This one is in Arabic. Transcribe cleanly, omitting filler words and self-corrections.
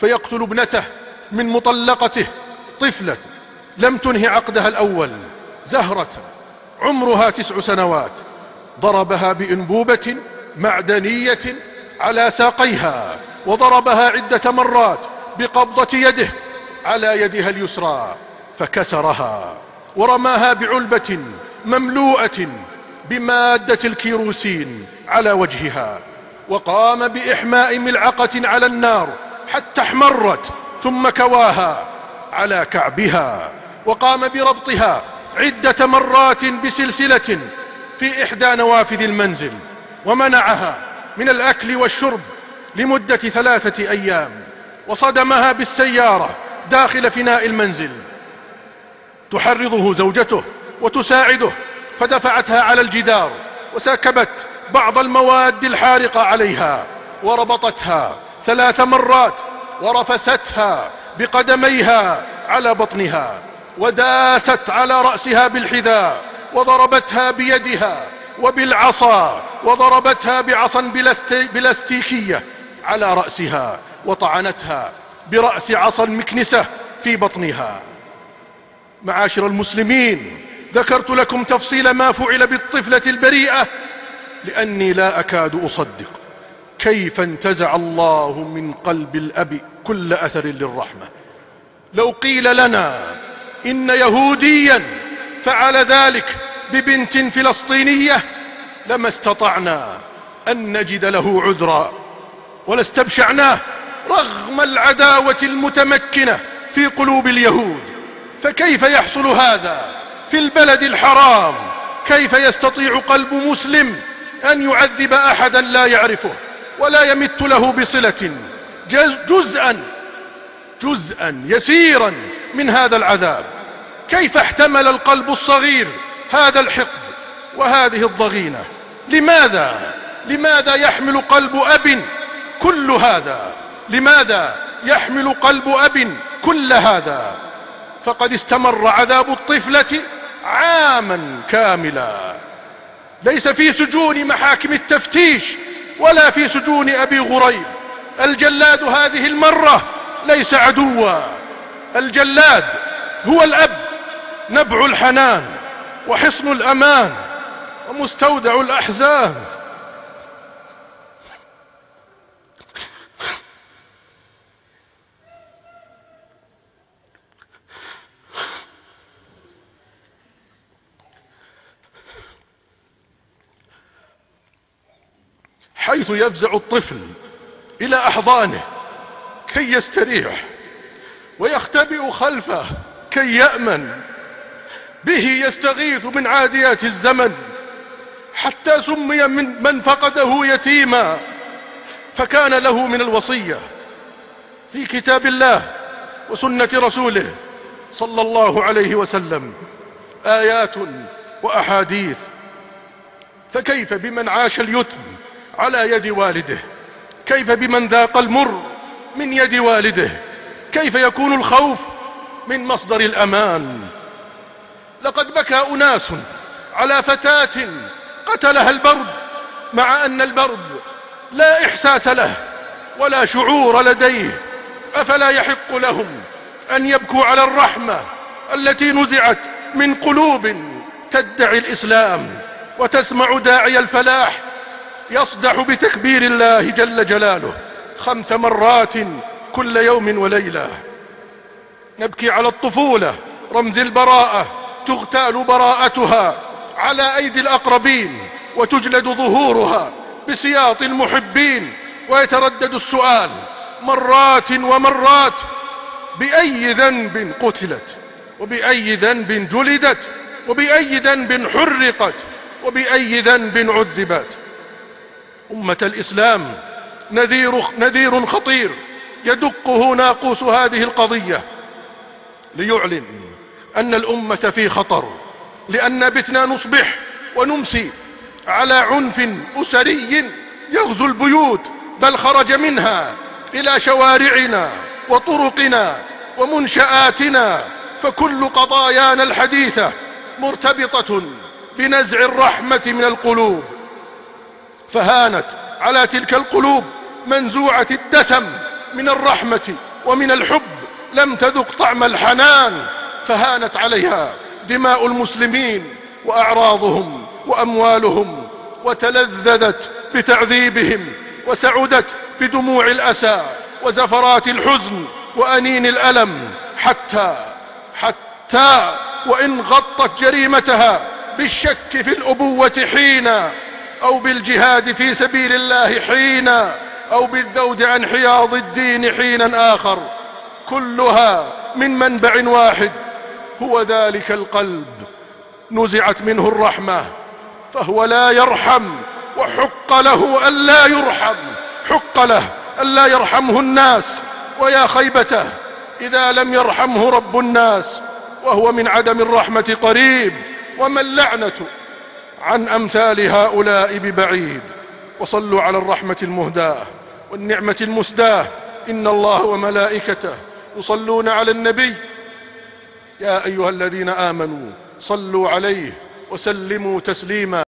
فيقتل ابنته من مطلقته، طفلة لم تنهي عقدها الأول، زهرة عمرها 9 سنوات، ضربها بأنبوبة معدنية على ساقيها، وضربها عدة مرات بقبضة يده على يدها اليسرى فكسرها، ورماها بعلبة مملوءة بمادة الكيروسين على وجهها، وقام بإحماء ملعقة على النار حتى احمرت ثم كواها على كعبها، وقام بربطها عدة مرات بسلسلة في إحدى نوافذ المنزل، ومنعها من الأكل والشرب لمدة 3 أيام، وصدمها بالسيارة داخل فناء المنزل. تحرضه زوجته وتساعده، فدفعتها على الجدار وسكبت بعض المواد الحارقة عليها، وربطتها 3 مرات، ورفستها بقدميها على بطنها، وداست على رأسها بالحذاء، وضربتها بيدها وبالعصا، وضربتها بعصا بلاستيكية على رأسها، وطعنتها برأس عصا مكنسة في بطنها. معاشر المسلمين، ذكرت لكم تفصيل ما فعل بالطفلة البريئة لأني لا أكاد أصدق كيف انتزع الله من قلب الأب كل أثر للرحمة. لو قيل لنا إن يهوديا فعل ذلك ببنت فلسطينية لما استطعنا أن نجد له عذرا، ولاستبشعناه رغم العداوة المتمكنة في قلوب اليهود. فكيف يحصل هذا في البلد الحرام؟ كيف يستطيع قلب مسلم أن يعذب أحدا لا يعرفه ولا يمت له بصلة جزءا يسيرا من هذا العذاب؟ كيف احتمل القلب الصغير هذا الحقد وهذه الضغينة؟ لماذا يحمل قلب أب كل هذا؟ لماذا يحمل قلب أب كل هذا؟ فقد استمر عذاب الطفلة عاما كاملا، ليس في سجون محاكم التفتيش ولا في سجون أبي غريب. الجلاد هذه المرة ليس عدوا، الجلاد هو الأب، نبع الحنان وحصن الأمان ومستودع الأحزان. حيث يفزع الطفل إلى أحضانه كي يستريح، ويختبئ خلفه كي يأمن، به يستغيث من عاديات الزمن، حتى سمي من فقده يتيما. فكان له من الوصية في كتاب الله وسنة رسوله صلى الله عليه وسلم آيات وأحاديث. فكيف بمن عاش اليتم على يد والده؟ كيف بمن ذاق المر من يد والده؟ كيف يكون الخوف من مصدر الأمان؟ لقد بكى أناس على فتاة قتلها البرد، مع أن البرد لا إحساس له ولا شعور لديه. أفلا يحق لهم أن يبكوا على الرحمة التي نزعت من قلوب تدعي الإسلام وتسمع داعي الفلاح يصدح بتكبير الله جل جلاله 5 مرات كل يوم وليلة؟ نبكي على الطفولة رمز البراءة، تغتال براءتها على أيدي الأقربين، وتجلد ظهورها بسياط المحبين، ويتردد السؤال مرات ومرات: بأي ذنب قتلت؟ وبأي ذنب جلدت؟ وبأي ذنب حرقت؟ وبأي ذنب عذبت؟ أمة الإسلام، نذير خطير يدقه ناقوس هذه القضية ليعلن أن الأمة في خطر، لأن بتنا نصبح ونمسي على عنف أسري يغزو البيوت، بل خرج منها إلى شوارعنا وطرقنا ومنشآتنا. فكل قضايانا الحديثة مرتبطة بنزع الرحمة من القلوب، فهانت على تلك القلوب منزوعة الدسم من الرحمة ومن الحب لم تذق طعم الحنان، فهانت عليها دماء المسلمين وأعراضهم وأموالهم، وتلذذت بتعذيبهم، وسعدت بدموع الأسى وزفرات الحزن وأنين الألم، حتى وإن غطت جريمتها بالشك في الأبوة حينا، أو بالجهاد في سبيل الله حينا، أو بالذود عن حياض الدين حينا آخر، كلها من منبع واحد هو ذلك القلب. نزعت منه الرحمة فهو لا يرحم، وحق له ألا يرحم، حق له ألا يرحمه الناس، ويا خيبته إذا لم يرحمه رب الناس، وهو من عدم الرحمة قريب، وما اللعنة عن أمثال هؤلاء ببعيد. وصلوا على الرحمة المهداة والنعمة المسداة، إن الله وملائكته يصلون على النبي، يا أيها الذين آمنوا صلوا عليه وسلموا تسليما.